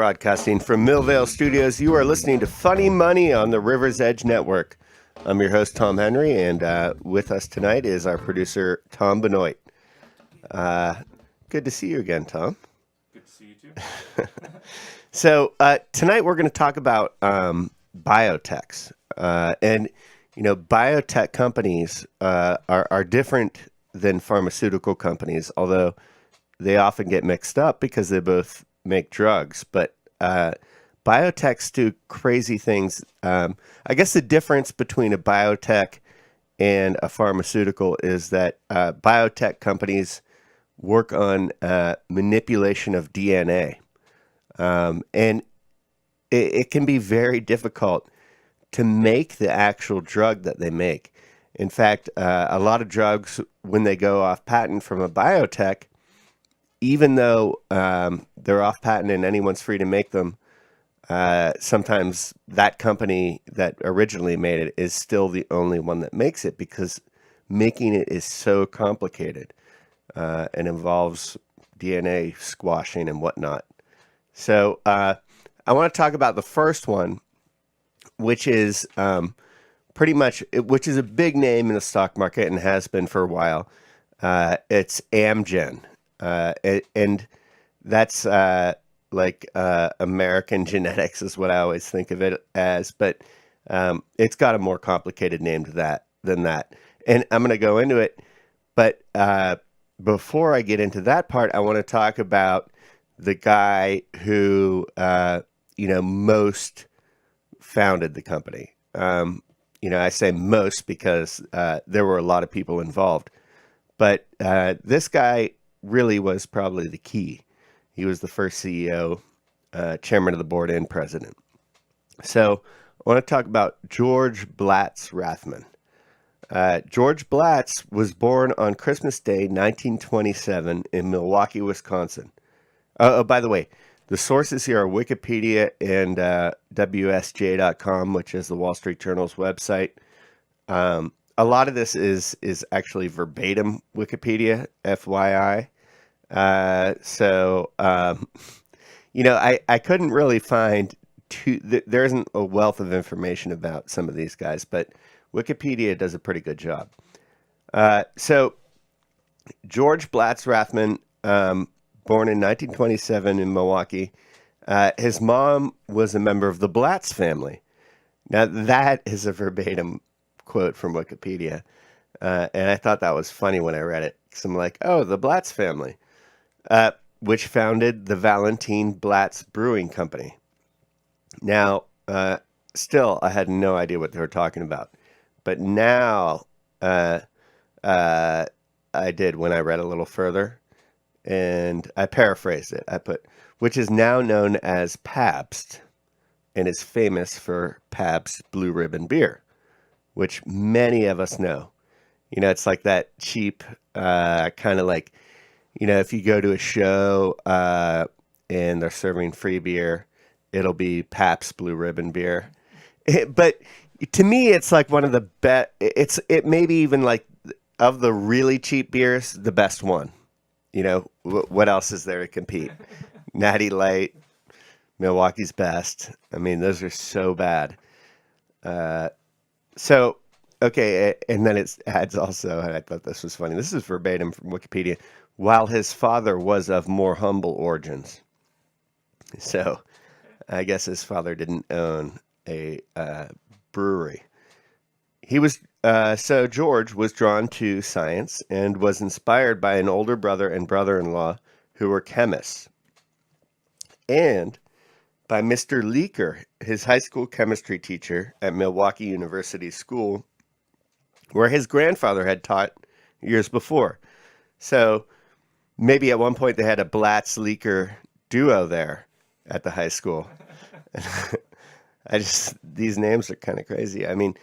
Broadcasting from Millvale Studios, you are listening to Funny Money on the River's Edge Network. I'm your host, Tom Henry, and with us tonight is our producer, Tom Benoit. Good to see you again, Tom. Good to see you too. So tonight we're going to talk about biotechs. And, you know, biotech companies are different than pharmaceutical companies, although they often get mixed up because they both make drugs. But biotechs do crazy things. I guess the difference between a biotech and a pharmaceutical is that biotech companies work on manipulation of DNA. And it can be very difficult to make the actual drug that they make. In fact, a lot of drugs, when they go off patent from a biotech, even though they're off patent and anyone's free to make them, sometimes that company that originally made it is still the only one that makes it because making it is so complicated and involves DNA squashing and whatnot. So I want to talk about the first one, which is which is a big name in the stock market and has been for a while. It's Amgen. And that's like American genetics is what I always think of it as, but it's got a more complicated name than that. And I'm going to go into it, but before I get into that part, I want to talk about the guy who most founded the company. I say most because there were a lot of people involved, but this guy really was probably the key. He was the first CEO, chairman of the board, and president. So I want to talk about George Blatz Rathman. George Blatz was born on Christmas Day, 1927 in Milwaukee, Wisconsin. Oh, by the way, the sources here are Wikipedia and WSJ.com, which is the Wall Street Journal's website. A lot of this is actually verbatim Wikipedia, FYI. I couldn't really find there isn't a wealth of information about some of these guys, but Wikipedia does a pretty good job. So George Blatz Rathman, born in 1927 in Milwaukee, his mom was a member of the Blatz family. Now that is a verbatim quote from Wikipedia. And I thought that was funny when I read it. Because I'm like, oh, the Blatz family. Which founded the Valentine Blatz Brewing Company. Now, still, I had no idea what they were talking about. But now, I did when I read a little further. And I paraphrased it. I put, which is now known as Pabst, and is famous for Pabst Blue Ribbon beer, which many of us know. You know, it's like that cheap, kind of like, if you go to a show and they're serving free beer, it'll be Pabst Blue Ribbon beer. But to me, it's like one of the best. It may be even like of the really cheap beers, the best one. What else is there to compete? Natty Light, Milwaukee's Best. I mean, those are so bad. Okay, and then it adds also, and I thought this was funny. This is verbatim from Wikipedia. While his father was of more humble origins. So I guess his father didn't own a brewery. So George was drawn to science and was inspired by an older brother and brother-in-law who were chemists. And by Mr. Leaker, his high school chemistry teacher at Milwaukee University School, where his grandfather had taught years before. So maybe at one point they had a Blatz-Leaker duo there at the high school. These names are kind of crazy. I mean,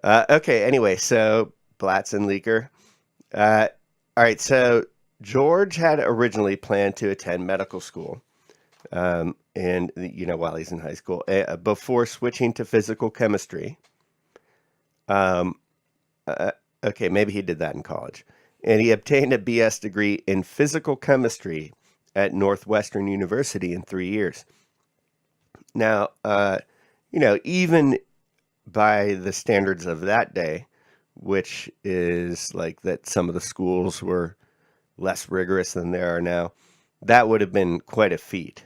okay, anyway, so Blatz and Leaker. All right, so George had originally planned to attend medical school, and while he's in high school, before switching to physical chemistry. Okay, maybe he did that in college. And he obtained a BS degree in physical chemistry at Northwestern University in 3 years. Now, even by the standards of that day, which is like that some of the schools were less rigorous than they are now, that would have been quite a feat.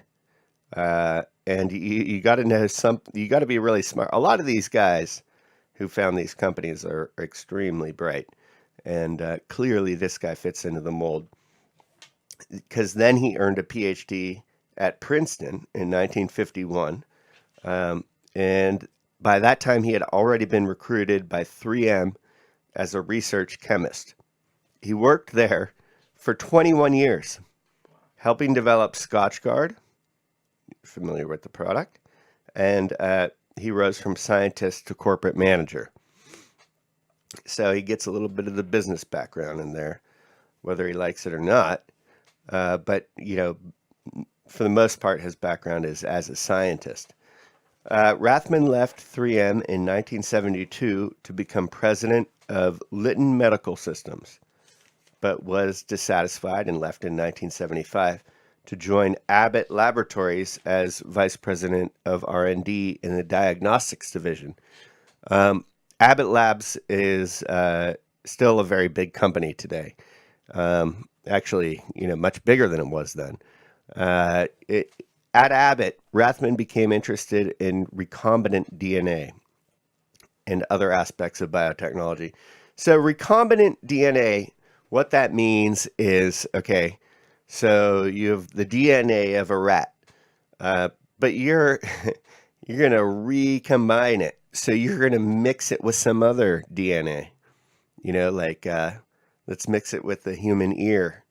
And you got to know you got to be really smart. A lot of these guys who found these companies are extremely bright. And clearly, this guy fits into the mold because then he earned a PhD at Princeton in 1951. And by that time, he had already been recruited by 3M as a research chemist. He worked there for 21 years, helping develop Scotchgard, familiar with the product, and he rose from scientist to corporate manager. So he gets a little bit of the business background in there, whether he likes it or not. But, for the most part, his background is as a scientist. Rathman left 3M in 1972 to become president of Lytton Medical Systems, but was dissatisfied and left in 1975 to join Abbott Laboratories as vice president of R&D in the diagnostics division. Abbott Labs is still a very big company today. Actually, much bigger than it was then. At Abbott, Rathman became interested in recombinant DNA and other aspects of biotechnology. So recombinant DNA, what that means is, okay, so you have the DNA of a rat, but you're you're going to recombine it. So you're going to mix it with some other DNA, let's mix it with the human ear,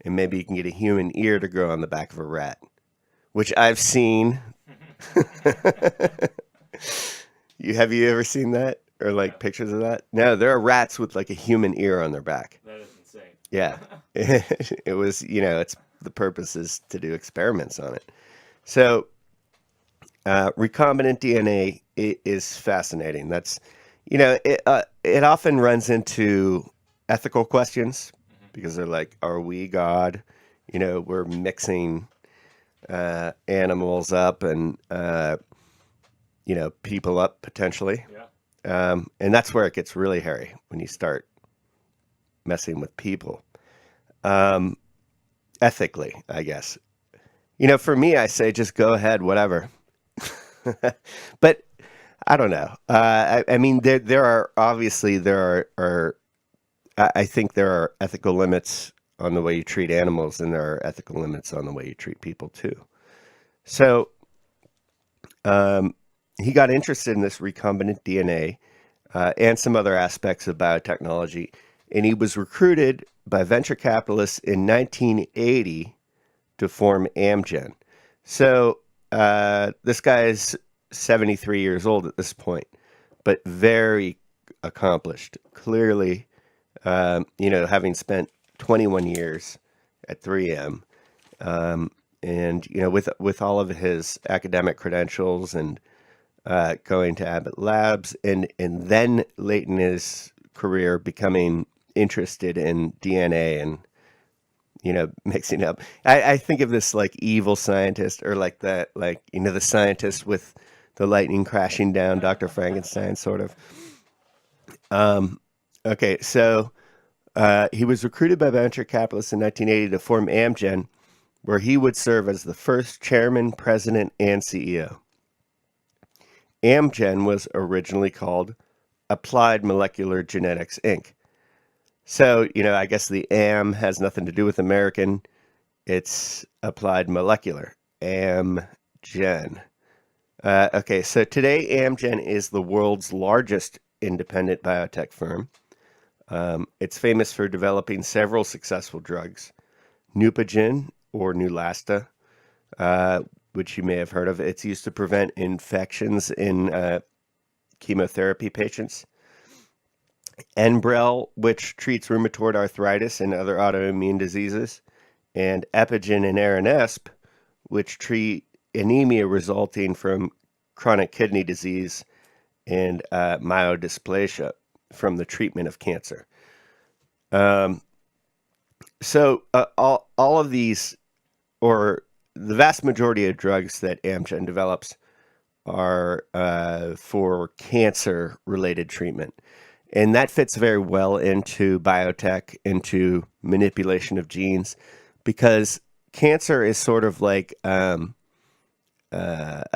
and maybe you can get a human ear to grow on the back of a rat, which I've seen. Have you ever seen that or like pictures of that? No, there are rats with like a human ear on their back. That is insane. Yeah, it was. It's the purpose is to do experiments on it. So recombinant DNA is fascinating. That's it often runs into ethical questions because they're like, are we God? We're mixing animals up and people up potentially. Yeah. And that's where it gets really hairy when you start messing with people. Ethically, I guess. For me, I say just go ahead, whatever. But I don't know. I mean, there are obviously I think there are ethical limits on the way you treat animals, and there are ethical limits on the way you treat people too. So he got interested in this recombinant DNA and some other aspects of biotechnology, and he was recruited by venture capitalists in 1980 to form Amgen. So this guy is 73 years old at this point, but very accomplished. Clearly, having spent 21 years at 3M, and with all of his academic credentials and going to Abbott Labs, and then late in his career becoming interested in DNA and mixing up. I think of this like evil scientist, or like the scientist with the lightning crashing down, Dr. Frankenstein, sort of. Okay, so he was recruited by venture capitalists in 1980 to form Amgen, where he would serve as the first chairman, president, and CEO. Amgen was originally called Applied Molecular Genetics, Inc. So, I guess the AM has nothing to do with American. It's Applied Molecular, Amgen. Okay, so today Amgen is the world's largest independent biotech firm. It's famous for developing several successful drugs. Neupogen, or Neulasta, which you may have heard of. It's used to prevent infections in chemotherapy patients. Enbrel, which treats rheumatoid arthritis and other autoimmune diseases. And Epigen and Aranesp, which treat anemia resulting from chronic kidney disease and myelodysplasia from the treatment of cancer. So all of these, or the vast majority of drugs that Amgen develops, are for cancer-related treatment. And that fits very well into biotech, into manipulation of genes, because cancer is sort of like a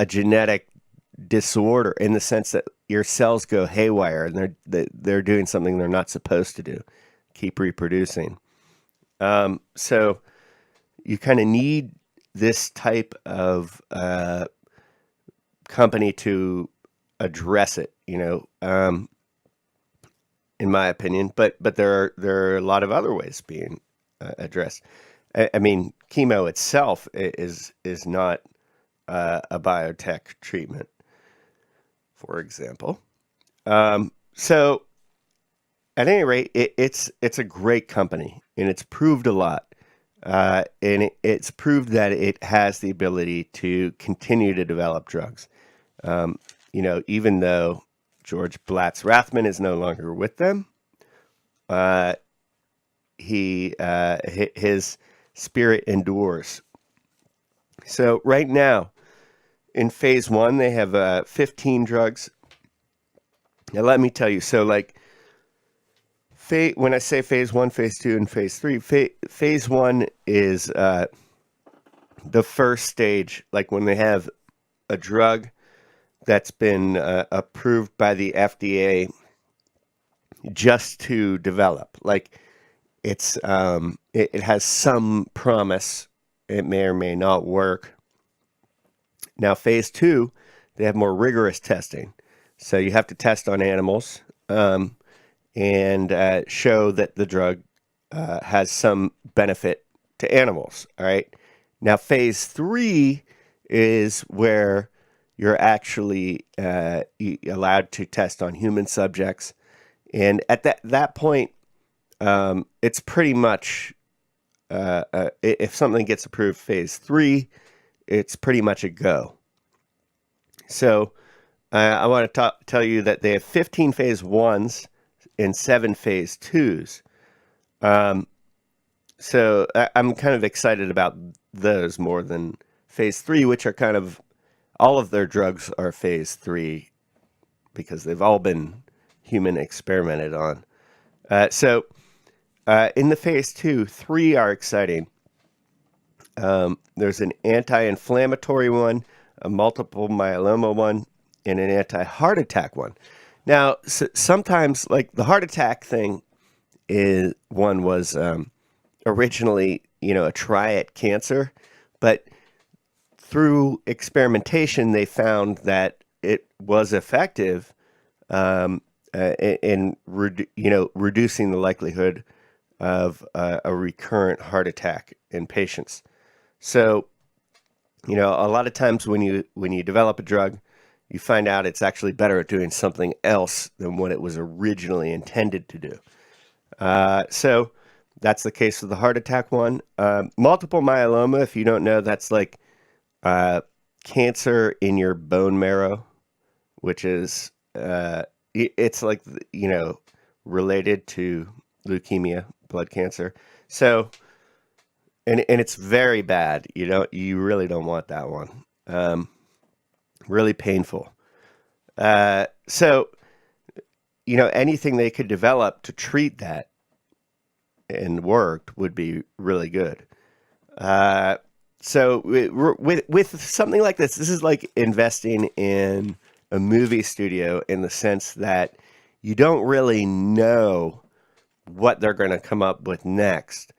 genetic disorder in the sense that your cells go haywire and they're doing something they're not supposed to do, keep reproducing. So you kind of need this type of company to address it, in my opinion. But there are a lot of other ways being addressed. I mean, chemo itself is not a biotech treatment, for example. So at any rate, it's a great company, and it's proved a lot. And it's proved that it has the ability to continue to develop drugs. Even though George Blatz Rathman is no longer with them, his spirit endures. So right now, in phase 1, they have 15 drugs. Now, let me tell you, so like, when I say phase 1, phase 2, and phase 3, phase 1 is the first stage, like when they have a drug that's been approved by the FDA just to develop. Like, it has some promise. It may or may not work. Now, phase 2, they have more rigorous testing. So you have to test on animals and show that the drug has some benefit to animals. All right. Now, phase 3 is where you're actually allowed to test on human subjects. And at that point, it's pretty much, if something gets approved phase 3, it's pretty much a go. So I want to tell you that they have 15 phase 1s and 7 phase 2s. So I'm kind of excited about those more than phase 3, which are kind of, all of their drugs are phase 3 because they've all been human experimented on. So in the phase 2, 3 are exciting. There's an anti-inflammatory one, a multiple myeloma one, and an anti-heart attack one. Now, sometimes, like the heart attack thing, was originally, a try at cancer, but through experimentation, they found that it was effective in reducing the likelihood of a recurrent heart attack in patients. So, a lot of times when you develop a drug, you find out it's actually better at doing something else than what it was originally intended to do. So that's the case with the heart attack one. Multiple myeloma, if you don't know, that's like cancer in your bone marrow, which is it's like related to leukemia, blood cancer. So, and it's very bad. You really don't want that one. Really painful. So, anything they could develop to treat that and worked would be really good. So with something like this is like investing in a movie studio in the sense that you don't really know what they're going to come up with next,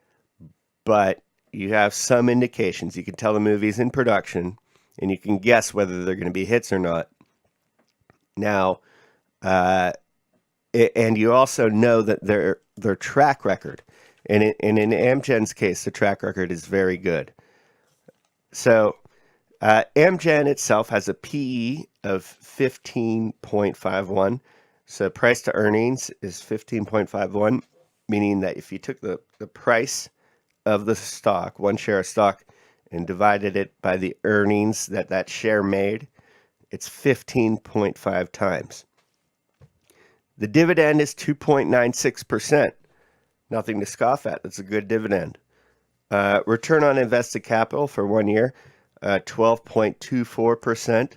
but you have some indications. You can tell the movie's in production, and you can guess whether they're going to be hits or not. Now, and you also know that their track record, and in Amgen's case, the track record is very good. So, Amgen itself has a PE of 15.51. So, price to earnings is 15.51, meaning that if you took the price of the stock, one share of stock, and divided it by the earnings that share made, it's 15.5 times. The dividend is 2.96%. Nothing to scoff at. That's a good dividend. Return on invested capital for 1 year, 12.24%.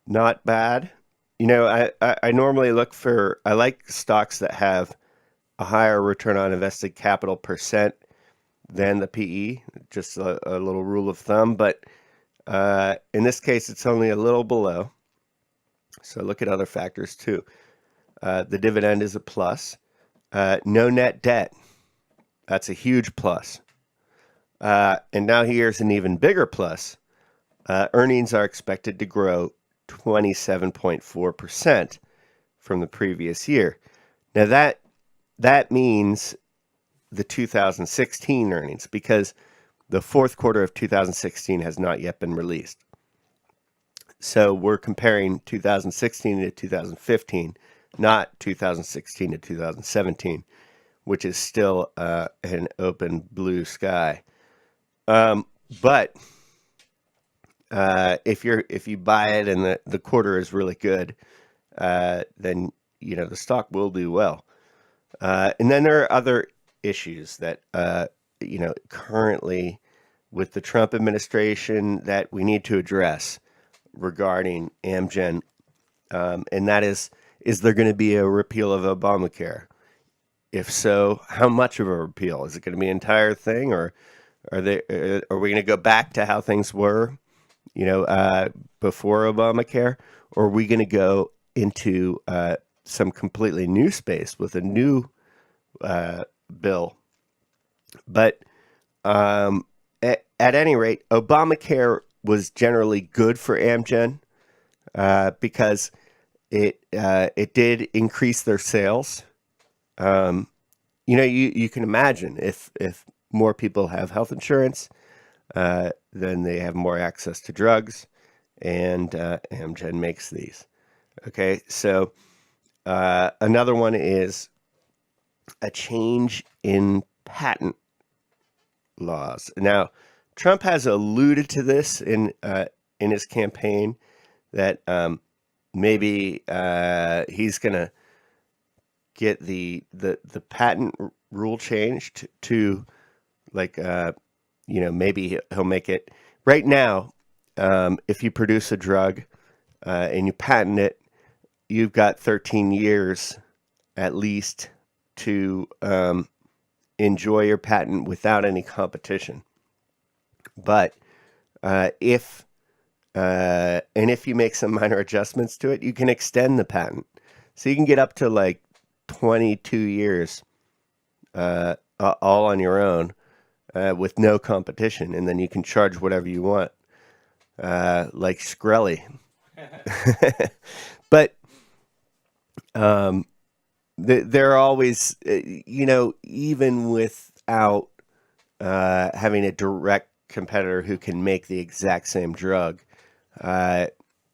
not bad. I normally I like stocks that have a higher return on invested capital percent than the PE, just a little rule of thumb. But in this case, it's only a little below. So look at other factors too. The dividend is a plus. No net debt. That's a huge plus. And now here's an even bigger plus. Earnings are expected to grow 27.4% from the previous year. Now that means the 2016 earnings, because the fourth quarter of 2016 has not yet been released. So we're comparing 2016 to 2015, not 2016 to 2017, which is still an open blue sky. But if you buy it and the quarter is really good, then the stock will do well. And then there are other issues that currently with the Trump administration that we need to address regarding Amgen, and that is there going to be a repeal of Obamacare? If so, how much of a repeal? Is it going to be an entire thing, or are we going to go back to how things were, before Obamacare, or are we going to go into some completely new space with a new bill? But at any rate, Obamacare was generally good for Amgen because it did increase their sales. You can imagine if more people have health insurance, then they have more access to drugs, and Amgen makes these. Okay, so another one is a change in patent laws. Now, Trump has alluded to this in his campaign that maybe he's going to get the patent rule changed to maybe he'll make it right now. If you produce a drug and you patent it, you've got 13 years at least to enjoy your patent without any competition. But if you make some minor adjustments to it, you can extend the patent. So you can get up to like 22 years all on your own with no competition, and then you can charge whatever you want, like Skrelly. But there are always, even without having a direct competitor who can make the exact same drug,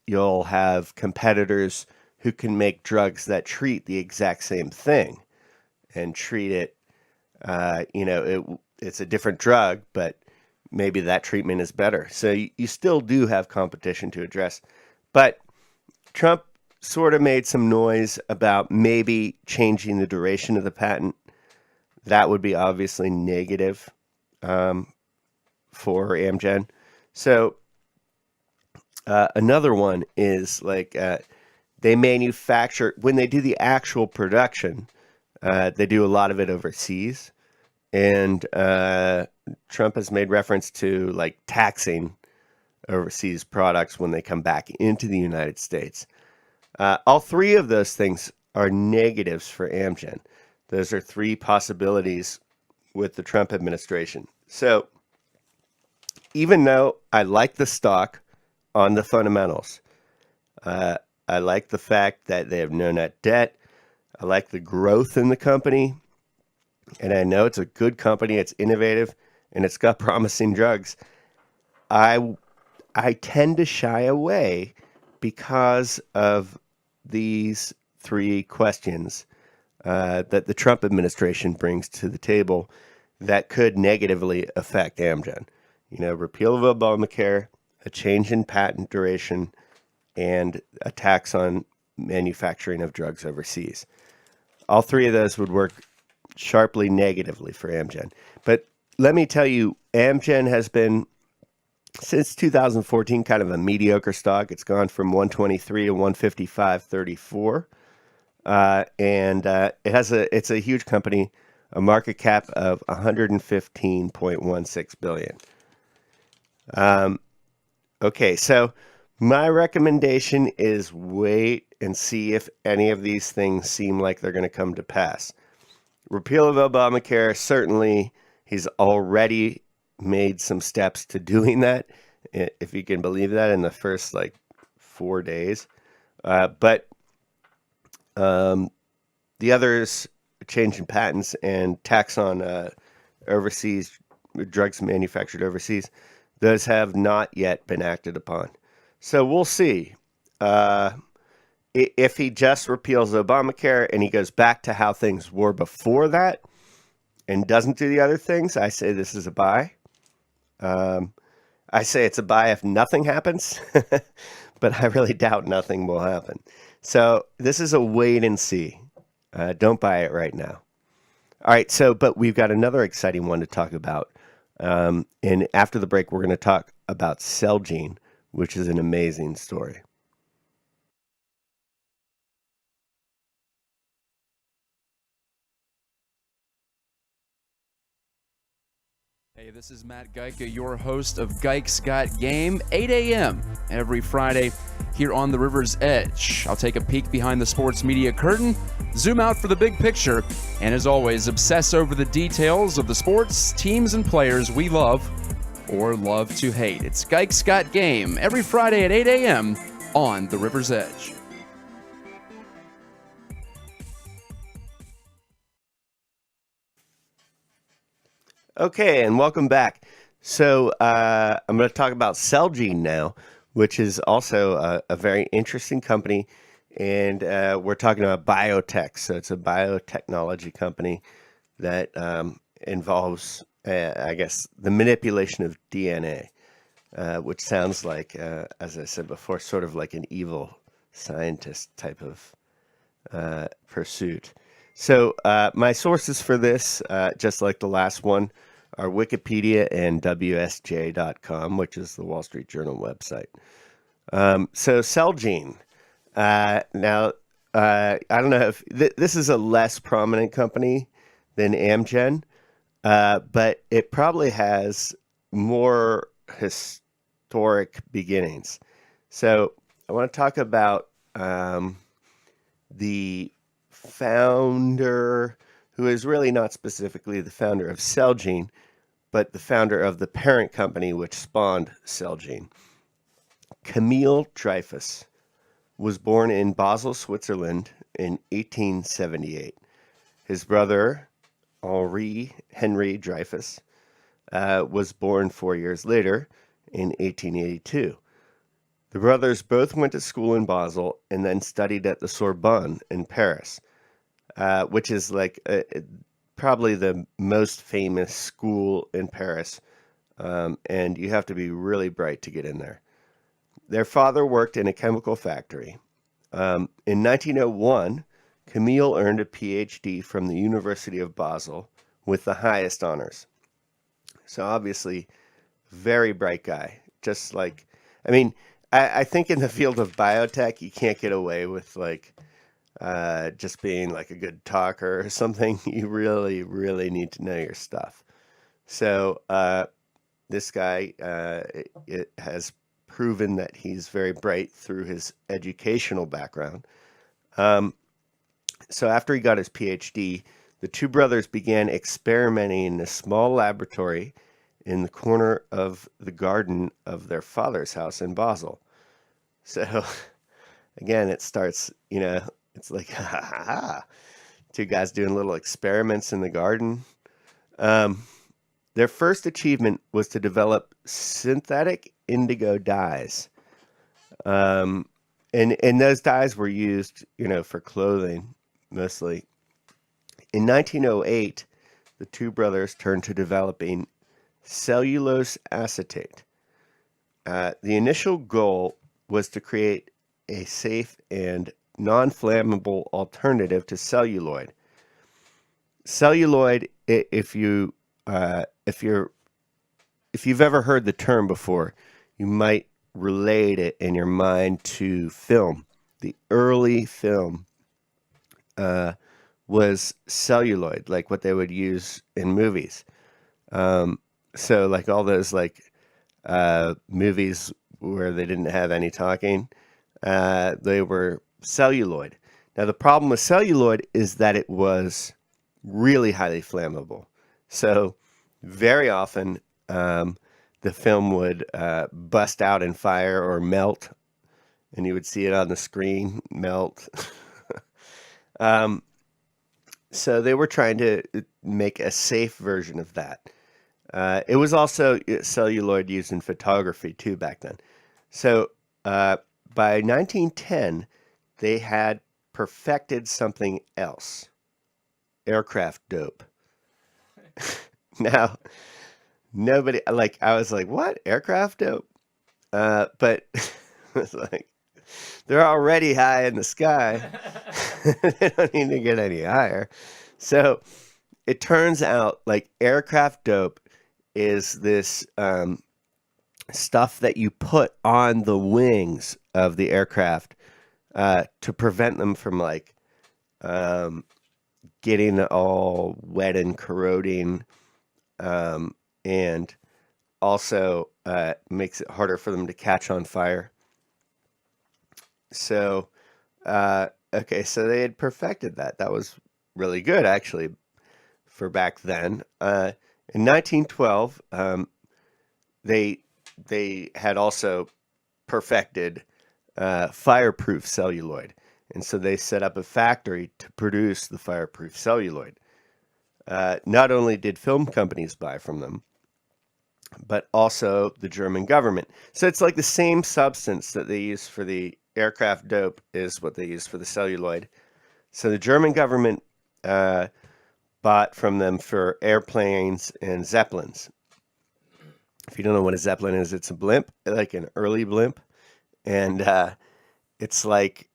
you'll have competitors who can make drugs that treat the exact same thing and treat it, it's a different drug, but maybe that treatment is better. So you still do have competition to address. But Trump sort of made some noise about maybe changing the duration of the patent. That would be obviously negative for Amgen. So another one is they manufacture, when they do the actual production, they do a lot of it overseas. And Trump has made reference to taxing overseas products when they come back into the United States. All three of those things are negatives for Amgen. Those are three possibilities with the Trump administration. So even though I like the stock on the fundamentals, I like the fact that they have no net debt. I like the growth in the company. And I know it's a good company, it's innovative, and it's got promising drugs. I tend to shy away because of these three questions that the Trump administration brings to the table that could negatively affect Amgen. Repeal of Obamacare, a change in patent duration, and a tax on manufacturing of drugs overseas. All three of those would work sharply negatively for Amgen. But let me tell you, Amgen has been Since 2014, kind of a mediocre stock. It's gone from 123 to 155.34. It's a huge company, a market cap of 115.16 billion. Okay, so my recommendation is wait and see if any of these things seem like they're going to come to pass. Repeal of Obamacare, certainly he's already made some steps to doing that, if you can believe that, in the first 4 days. But the others, change in patents and tax on overseas drugs manufactured overseas, those have not yet been acted upon. So we'll see. If he just repeals Obamacare and he goes back to how things were before that and doesn't do the other things, I say this is a buy. I say it's a buy if nothing happens, but I really doubt nothing will happen. So this is a wait and see. Don't buy it right now. All right, but we've got another exciting one to talk about. And after the break, we're going to talk about Celgene, which is an amazing story. Hey, this is Matt Geica, your host of Geik's Got Game, 8 a.m. every Friday here on the River's Edge. I'll take a peek behind the sports media curtain, zoom out for the big picture, and as always, obsess over the details of the sports, teams, and players we love or love to hate. It's Geik's Got Game every Friday at 8 a.m. on the River's Edge. Okay, and welcome back. So I'm going to talk about Celgene now, which is also a very interesting company. And we're talking about biotech. So it's a biotechnology company that involves, I guess, the manipulation of DNA, which sounds like, as I said before, sort of like an evil scientist type of pursuit. So my sources for this, just like the last one, are Wikipedia and WSJ.com, which is the Wall Street Journal website. So Celgene. Now, I don't know if this is a less prominent company than Amgen, but it probably has more historic beginnings. So I want to talk about the founder, who is really not specifically the founder of Celgene, but the founder of the parent company which spawned Celgene. Camille Dreyfus was born in Basel, Switzerland in 1878. His brother, Henri Dreyfus, was born 4 years later in 1882. The brothers both went to school in Basel and then studied at the Sorbonne in Paris, which is probably the most famous school in Paris, and you have to be really bright to get in there. Their father worked in a chemical factory. In 1901, Camille earned a PhD from the University of Basel with the highest honors. So obviously, very bright guy. I think in the field of biotech, you can't get away with just being a good talker or something. You really, really need to know your stuff. So this guy it has proven that he's very bright through his educational background. So after he got his PhD, the two brothers began experimenting in a small laboratory in the corner of the garden of their father's house in Basel. So again, it starts, it's like, ha ha ha, two guys doing little experiments in the garden. Their first achievement was to develop synthetic indigo dyes. And those dyes were used, for clothing mostly. In 1908, the two brothers turned to developing cellulose acetate. The initial goal was to create a safe and non-flammable alternative to celluloid. Celluloid, if you've ever heard the term before, you might relate it in your mind to film. The early film was celluloid, like what they would use in movies. So like all those like movies where they didn't have any talking, they were celluloid. Now the problem with celluloid is that it was really highly flammable. So very often the film would bust out in fire or melt, and you would see it on the screen melt. So they were trying to make a safe version of that. It was also celluloid used in photography too back then. So by 1910, they had perfected something else: aircraft dope. Now, nobody, like, I was like, what? Aircraft dope? But it's like, they're already high in the sky. They don't need to get any higher. So it turns out like aircraft dope is this stuff that you put on the wings of the aircraft to prevent them from like getting all wet and corroding, and also makes it harder for them to catch on fire. So, okay, so they had perfected that. That was really good, actually, for back then. In 1912, they had also perfected fireproof celluloid, and so they set up a factory to produce the fireproof celluloid. Not only did film companies buy from them, but also the German government. So it's like the same substance that they use for the aircraft dope is what they use for the celluloid. So the German government bought from them for airplanes and zeppelins. If you don't know what a zeppelin is, it's a blimp, like an early blimp. And it's like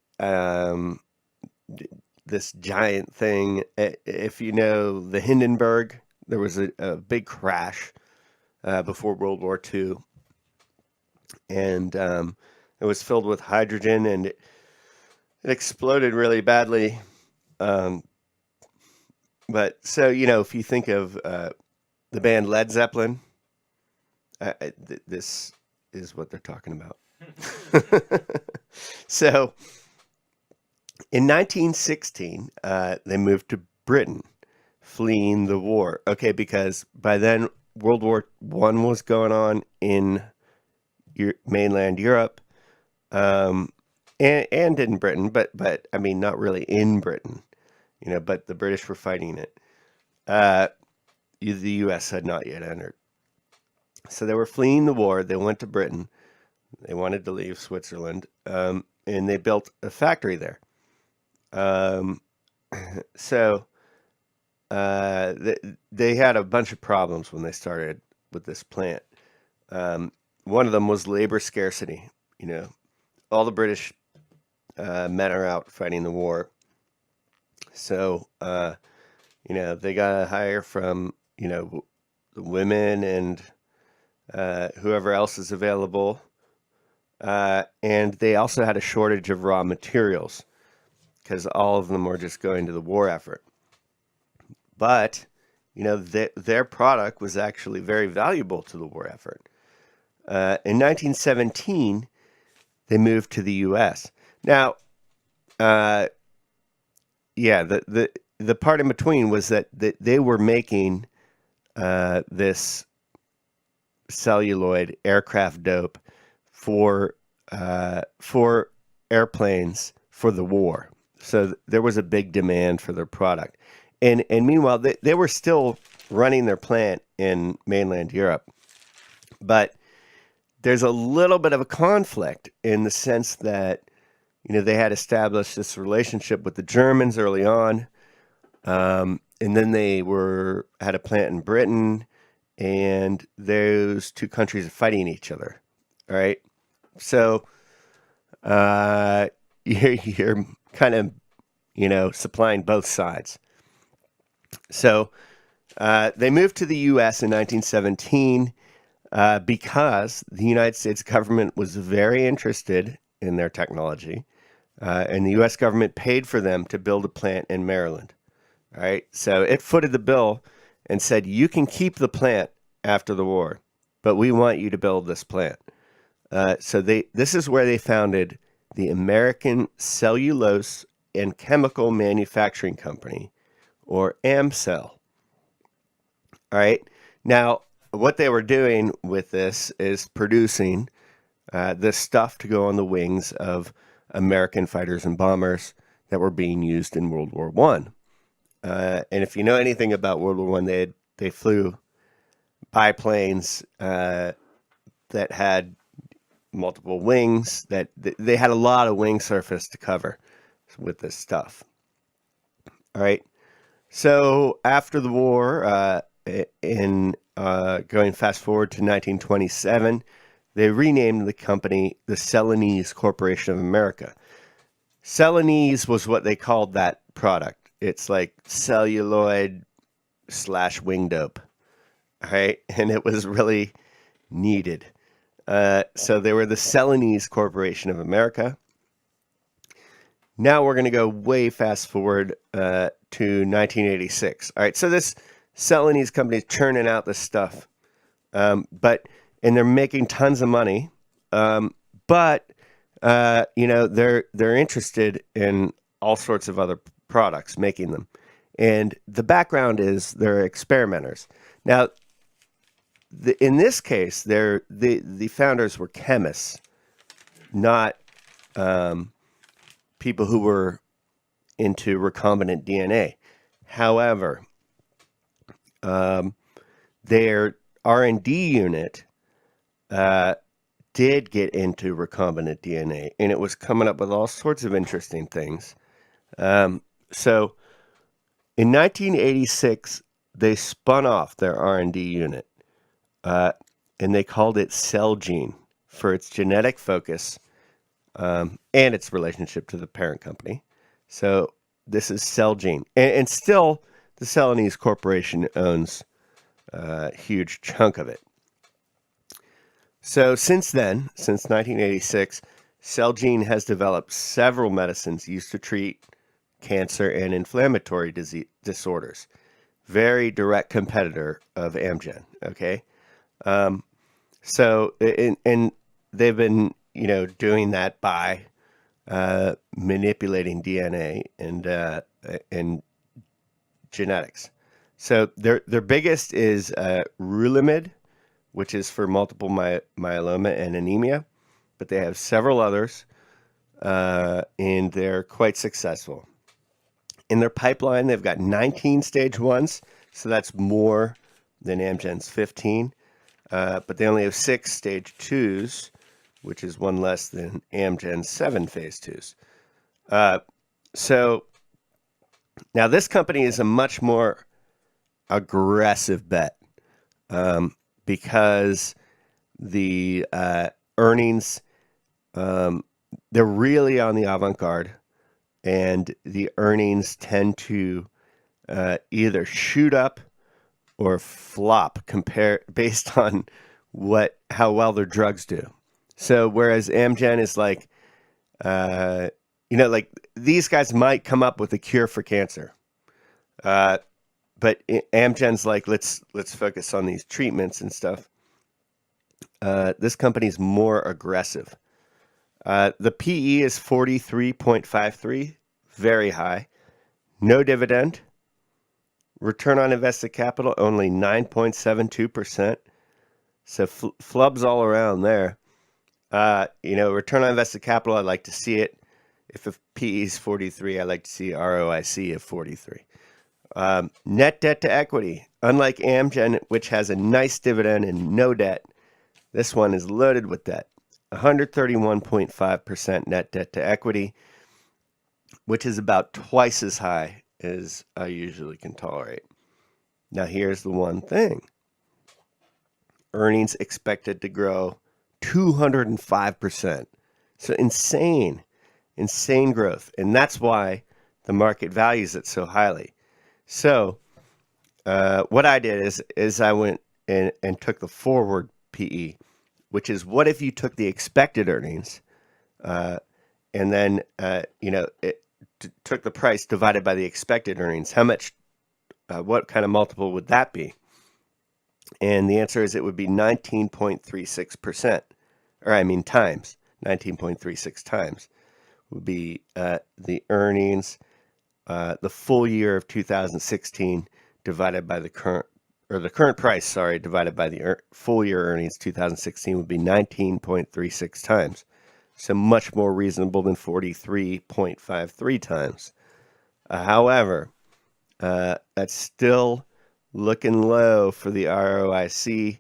this giant thing. If you know the Hindenburg, there was a big crash before World War II. And it was filled with hydrogen, and it exploded really badly. But so, you know, if you think of the band Led Zeppelin, this is what they're talking about. So in 1916, they moved to Britain, fleeing the war. Okay, because by then World War I was going on in mainland Europe, and in Britain, but I mean, not really in Britain, you know, but the British were fighting it. The U.S. had not yet entered. So they were fleeing the war. They went to Britain. They wanted to leave Switzerland, and they built a factory there. So they had a bunch of problems when they started with this plant. One of them was labor scarcity. You know, all the British men are out fighting the war. So, you know, they got to hire from, you know, the women and whoever else is available. And they also had a shortage of raw materials because all of them were just going to the war effort. But, you know, their product was actually very valuable to the war effort. In 1917, they moved to the U.S. Now, yeah, the part in between was that they were making this celluloid aircraft dope for airplanes for the war. So there was a big demand for their product. And meanwhile, they were still running their plant in mainland Europe. But there's a little bit of a conflict in the sense that, you know, they had established this relationship with the Germans early on. And then they had a plant in Britain, and those two countries are fighting each other. All right. So you're kind of, you know, supplying both sides. So they moved to the U.S. in 1917. because the United States government was very interested in their technology, and the U.S. government paid for them to build a plant in Maryland. All right, so it footed the bill and said, you can keep the plant after the war, but we want you to build this plant. This is where they founded the American Cellulose and Chemical Manufacturing Company, or AmCell. All right, now what they were doing with this is producing this stuff to go on the wings of American fighters and bombers that were being used in World War One. And if you know anything about World War One, they flew biplanes that had multiple wings. That they had a lot of wing surface to cover with this stuff. All right. So after the war, going fast forward to 1927, they renamed the company the Celanese Corporation of America. Celanese was what they called that product. It's like celluloid / wing dope, right? And it was really needed. So they were the Celanese Corporation of America. Now we're going to go way fast forward to 1986. All right, so this Celanese company is churning out this stuff, and they're making tons of money, but they're interested in all sorts of other products, making them. And the background is they're experimenters. Now, in this case, the founders were chemists, not people who were into recombinant DNA. However, their R&D unit did get into recombinant DNA, and it was coming up with all sorts of interesting things. So in 1986, they spun off their R&D unit, and they called it Celgene for its genetic focus and its relationship to the parent company. So this is Celgene. And still, the Celanese Corporation owns a huge chunk of it. So since then, since 1986, Celgene has developed several medicines used to treat cancer and inflammatory disorders. Very direct competitor of Amgen, okay? And they've been, doing that by manipulating DNA and genetics. So their biggest is Revlimid, which is for multiple myeloma and anemia, but they have several others, and they're quite successful. In their pipeline, they've got 19 stage 1s, so that's more than Amgen's 15, but they only have 6 stage 2s, which is one less than Amgen's 7 phase 2s. So now this company is a much more aggressive bet, because the earnings, they're really on the avant-garde, and the earnings tend to either shoot up or flop based on how well their drugs do. So whereas Amgen is like these guys might come up with a cure for cancer, but Amgen's like, let's focus on these treatments and stuff. This company's more aggressive. The PE is 43.53, very high. No dividend. Return on invested capital, only 9.72%. So flubs all around there. Return on invested capital, I'd like to see it. If a PE is 43, I'd like to see ROIC of 43. Net debt to equity. Unlike Amgen, which has a nice dividend and no debt, this one is loaded with debt. 131.5% net debt to equity, which is about twice as high as I usually can tolerate. Now, here's the one thing. Earnings expected to grow 205%. So insane growth. And that's why the market values it so highly. So what I did is I went and took the forward PE, which is what if you took the expected earnings and then, took the price divided by the expected earnings. How much, what kind of multiple would that be? And the answer is it would be 19.36%, times. 19.36 times would be the earnings, the full year of 2016 divided by the current price, divided by the full year earnings 2016 would be 19.36 times. So much more reasonable than 43.53 times. However, that's still looking low for the ROIC,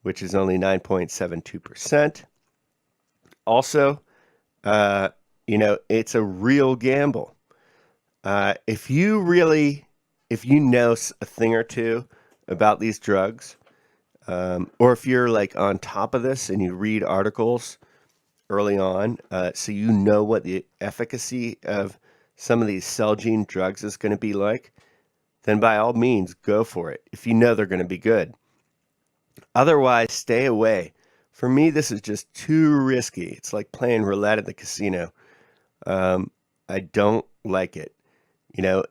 which is only 9.72%. Also, it's a real gamble. If you know a thing or two about these drugs, or if you're like on top of this and you read articles early on, so you know what the efficacy of some of these Celgene drugs is going to be like, then by all means, go for it if you know they're going to be good. Otherwise, stay away. For me, this is just too risky. It's like playing roulette at the casino. I don't like it,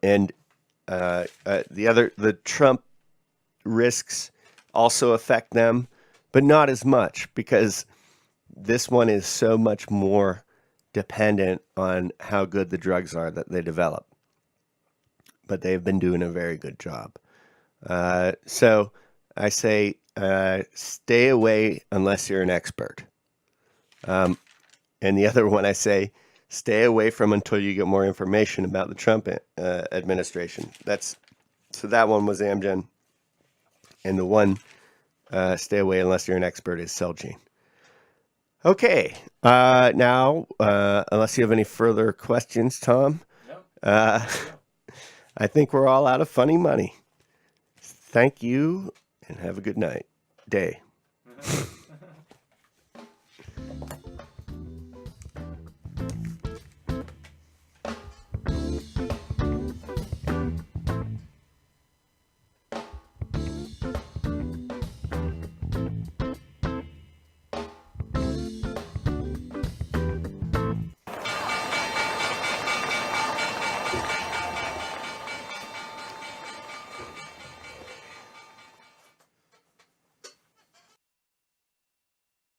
and the Trump risks also affect them, but not as much because this one is so much more dependent on how good the drugs are that they develop. But they've been doing a very good job. So I say stay away unless you're an expert. And the other one I say stay away from until you get more information about the Trump administration. So that one was Amgen. And the one stay away unless you're an expert is Celgene. Okay. Now, unless you have any further questions, Tom, No. I think we're all out of funny money. Thank you and have a good day.